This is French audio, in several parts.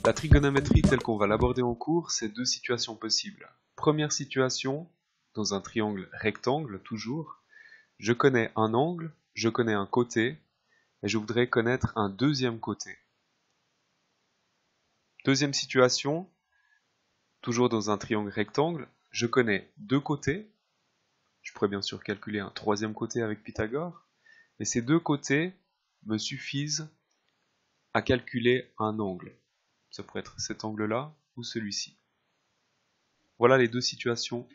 La trigonométrie telle qu'on va l'aborder en cours, c'est deux situations possibles. Première situation, dans un triangle rectangle, toujours, je connais un angle, je connais un côté, et je voudrais connaître un deuxième côté. Deuxième situation, toujours dans un triangle rectangle, je connais deux côtés, je pourrais bien sûr calculer un troisième côté avec Pythagore, mais ces deux côtés me suffisent à calculer un angle. Ça pourrait être cet angle-là ou celui-ci. Voilà les deux situations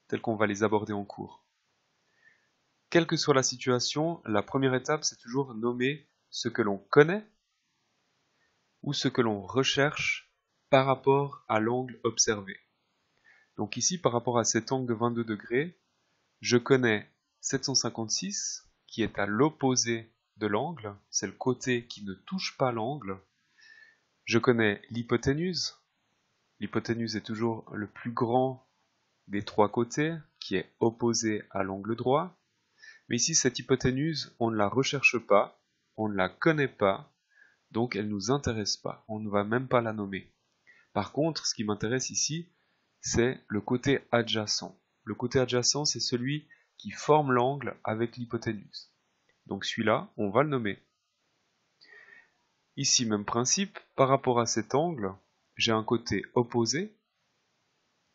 telles qu'on va les aborder en cours. Quelle que soit la situation, la première étape, c'est toujours nommer ce que l'on connaît ou ce que l'on recherche par rapport à l'angle observé. Donc ici, par rapport à cet angle de 22 degrés, je connais 756 qui est à l'opposé de l'angle, c'est le côté qui ne touche pas l'angle. Je connais l'hypoténuse. L'hypoténuse est toujours le plus grand des trois côtés qui est opposé à l'angle droit. Mais ici, cette hypoténuse, on ne la recherche pas, on ne la connaît pas, donc elle ne nous intéresse pas, on ne va même pas la nommer. Par contre, ce qui m'intéresse ici, c'est le côté adjacent. Le côté adjacent, c'est celui qui forme l'angle avec l'hypoténuse. Donc celui-là, on va le nommer. Ici, même principe, par rapport à cet angle, j'ai un côté opposé,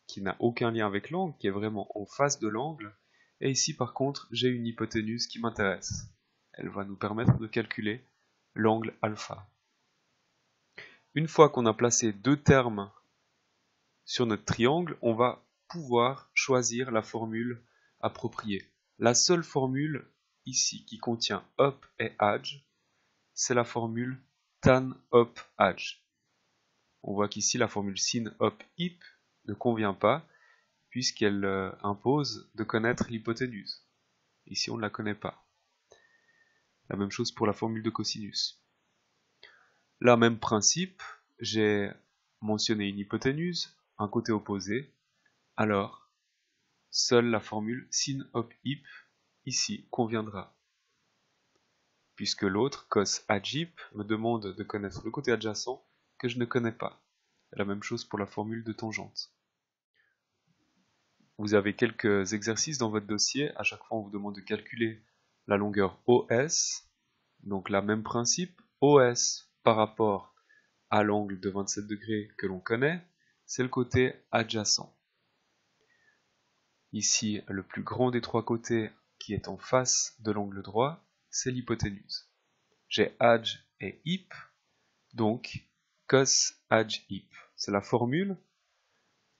qui n'a aucun lien avec l'angle, qui est vraiment en face de l'angle, et ici par contre, j'ai une hypoténuse qui m'intéresse. Elle va nous permettre de calculer l'angle alpha. Une fois qu'on a placé deux termes sur notre triangle, on va pouvoir choisir la formule appropriée. La seule formule ici qui contient up et adj, c'est la formule tan up adj. On voit qu'ici la formule sin up hip ne convient pas puisqu'elle impose de connaître l'hypoténuse. Ici on ne la connaît pas. La même chose pour la formule de cosinus. Là, même principe, j'ai mentionné une hypoténuse, un côté opposé, alors seule la formule sin op hip ici conviendra. Puisque l'autre, cos adjip, me demande de connaître le côté adjacent que je ne connais pas. La même chose pour la formule de tangente. Vous avez quelques exercices dans votre dossier, à chaque fois on vous demande de calculer la longueur OS, donc là même principe, OS par rapport à l'angle de 27 degrés que l'on connaît, c'est le côté adjacent. Ici, le plus grand des trois côtés qui est en face de l'angle droit, c'est l'hypoténuse. J'ai adj et hip, donc cos adj hip. C'est la formule,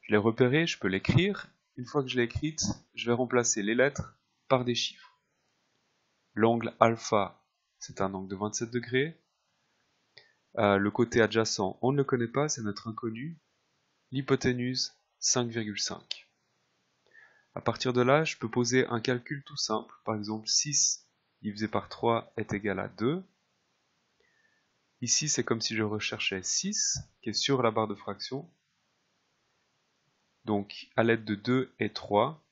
je l'ai repérée, je peux l'écrire. Une fois que je l'ai écrite, je vais remplacer les lettres par des chiffres. L'angle alpha, c'est un angle de 27 degrés. Le côté adjacent, on ne le connaît pas, c'est notre inconnu. L'hypoténuse, 5,5. À partir de là, je peux poser un calcul tout simple. Par exemple, 6 divisé par 3 est égal à 2. Ici, c'est comme si je recherchais 6, qui est sur la barre de fraction. Donc, à l'aide de 2 et 3,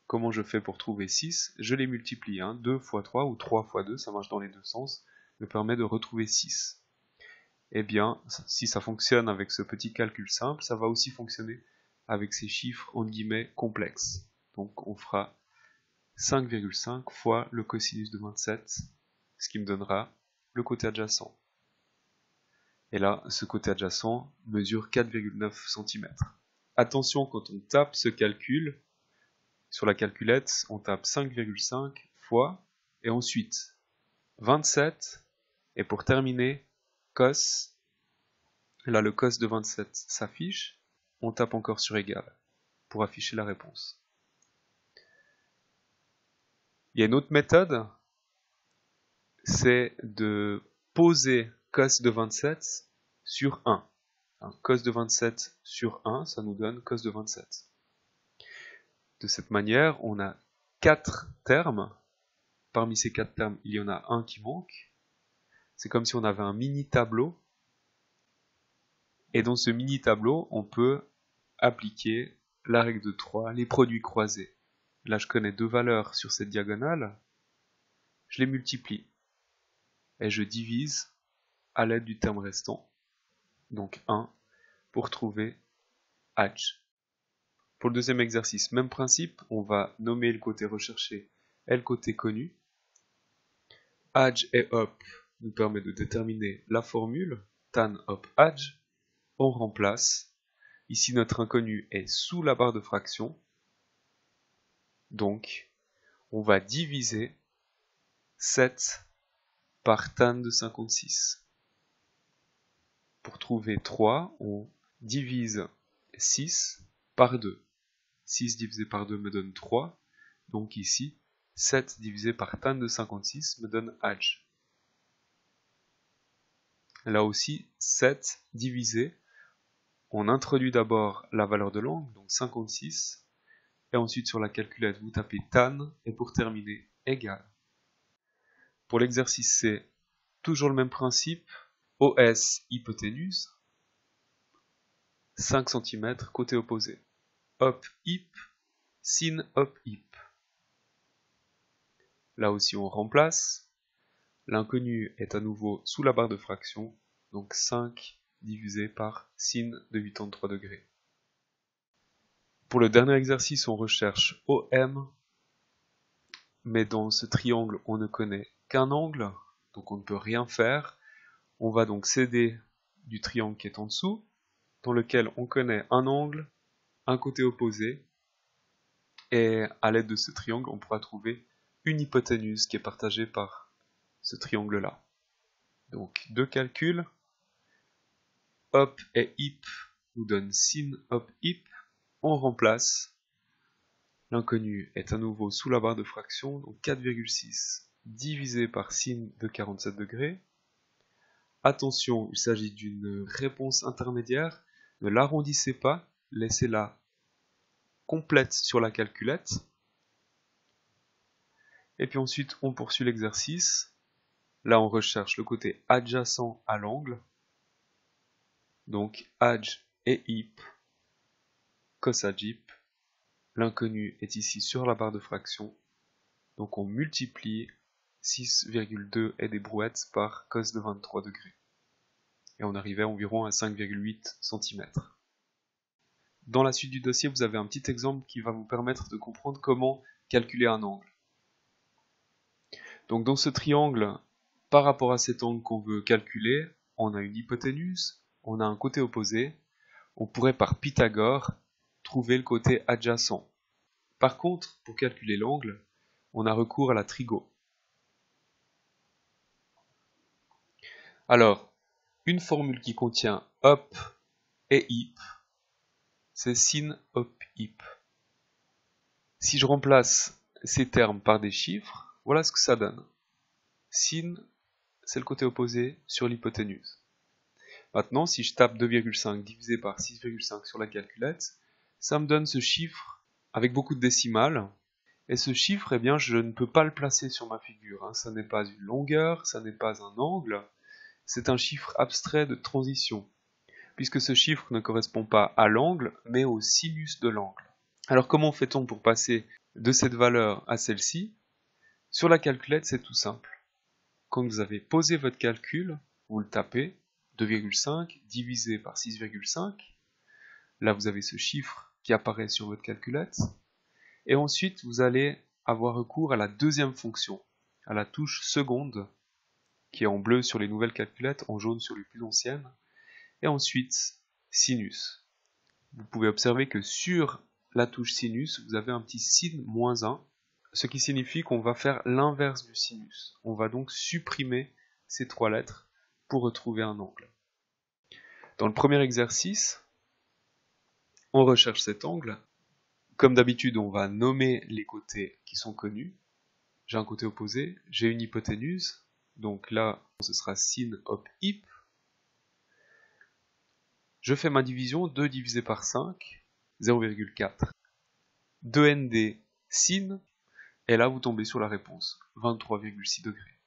comment je fais pour trouver 6? Je les multiplie. 2 fois 3 ou 3 fois 2, ça marche dans les deux sens, me permet de retrouver 6. Eh bien, si ça fonctionne avec ce petit calcul simple, ça va aussi fonctionner avec ces chiffres en guillemets complexes. Donc on fera 5,5 fois le cosinus de 27, ce qui me donnera le côté adjacent. Et là, ce côté adjacent mesure 4,9 cm. Attention, quand on tape ce calcul, sur la calculette, on tape 5,5 fois, et ensuite 27, et pour terminer, cos. Là, le cos de 27 s'affiche, on tape encore sur égal pour afficher la réponse. Il y a une autre méthode, c'est de poser cos de 27 sur 1. Cos de 27 sur 1, ça nous donne cos de 27. De cette manière, on a 4 termes. Parmi ces 4 termes, il y en a un qui manque. c'est comme si on avait un mini tableau. Et dans ce mini tableau, on peut appliquer la règle de 3, les produits croisés. Là, je connais deux valeurs sur cette diagonale. Je les multiplie. Et je divise à l'aide du terme restant. Donc 1 pour trouver H. Pour le deuxième exercice, même principe, on va nommer le côté recherché et le côté connu. H et up nous permet de déterminer la formule, tan up H. On remplace. Ici, notre inconnu est sous la barre de fraction. Donc, on va diviser 7 par tan de 56. Pour trouver 3, on divise 6 par 2. 6 divisé par 2 me donne 3. Donc ici, 7 divisé par tan de 56 me donne H. Là aussi, 7 divisé, on introduit d'abord la valeur de l'angle, donc 56, et ensuite sur la calculette, vous tapez tan, et pour terminer, égal. Pour l'exercice C, toujours le même principe, OS hypoténuse, 5 cm, côté opposé. Up, hip, sin, up, hip. Là aussi on remplace, l'inconnu est à nouveau sous la barre de fraction, donc 5 divisé par sin de 83 degrés. Pour le dernier exercice, on recherche OM, mais dans ce triangle, on ne connaît qu'un angle, donc on ne peut rien faire. On va donc s'aider du triangle qui est en dessous, dans lequel on connaît un angle, un côté opposé, et à l'aide de ce triangle, on pourra trouver une hypoténuse qui est partagée par ce triangle-là. Donc, deux calculs. Up et hip nous donnent sin up hip. On remplace. L'inconnu est à nouveau sous la barre de fraction, donc 4,6 divisé par sin de 47 degrés. Attention, il s'agit d'une réponse intermédiaire. Ne l'arrondissez pas, laissez-la complète sur la calculette. Et puis ensuite, on poursuit l'exercice. Là, on recherche le côté adjacent à l'angle. Donc, adj et hip, cos adjip. L'inconnu est ici sur la barre de fraction. Donc, on multiplie 6,2 et des brouettes par cos de 23 degrés. Et on arrivait environ à 5,8 cm. Dans la suite du dossier, vous avez un petit exemple qui va vous permettre de comprendre comment calculer un angle. Donc dans ce triangle, par rapport à cet angle qu'on veut calculer, on a une hypoténuse, on a un côté opposé, on pourrait par Pythagore trouver le côté adjacent. Par contre, pour calculer l'angle, on a recours à la trigo. Alors, une formule qui contient up et hip, c'est sin up hip. Si je remplace ces termes par des chiffres, voilà ce que ça donne. Sin, c'est le côté opposé sur l'hypoténuse. Maintenant, si je tape 2,5 divisé par 6,5 sur la calculette, ça me donne ce chiffre avec beaucoup de décimales. Et ce chiffre, eh bien, je ne peux pas le placer sur ma figure. Ça n'est pas une longueur, ça n'est pas un angle, c'est un chiffre abstrait de transition, puisque ce chiffre ne correspond pas à l'angle, mais au sinus de l'angle. Alors comment fait-on pour passer de cette valeur à celle-ci? Sur la calculette, c'est tout simple. Quand vous avez posé votre calcul, vous le tapez, 2,5 divisé par 6,5. Là, vous avez ce chiffre qui apparaît sur votre calculette. Et ensuite, vous allez avoir recours à la deuxième fonction, à la touche seconde, qui est en bleu sur les nouvelles calculettes, en jaune sur les plus anciennes. Et ensuite, sinus. Vous pouvez observer que sur la touche sinus, vous avez un petit sin -1, ce qui signifie qu'on va faire l'inverse du sinus. On va donc supprimer ces trois lettres pour retrouver un angle. Dans le premier exercice, on recherche cet angle. Comme d'habitude, on va nommer les côtés qui sont connus. J'ai un côté opposé, j'ai une hypoténuse, donc là, ce sera sin up hip. Je fais ma division, 2 divisé par 5, 0,4. 2nd sin, et là vous tombez sur la réponse, 23,6 degrés.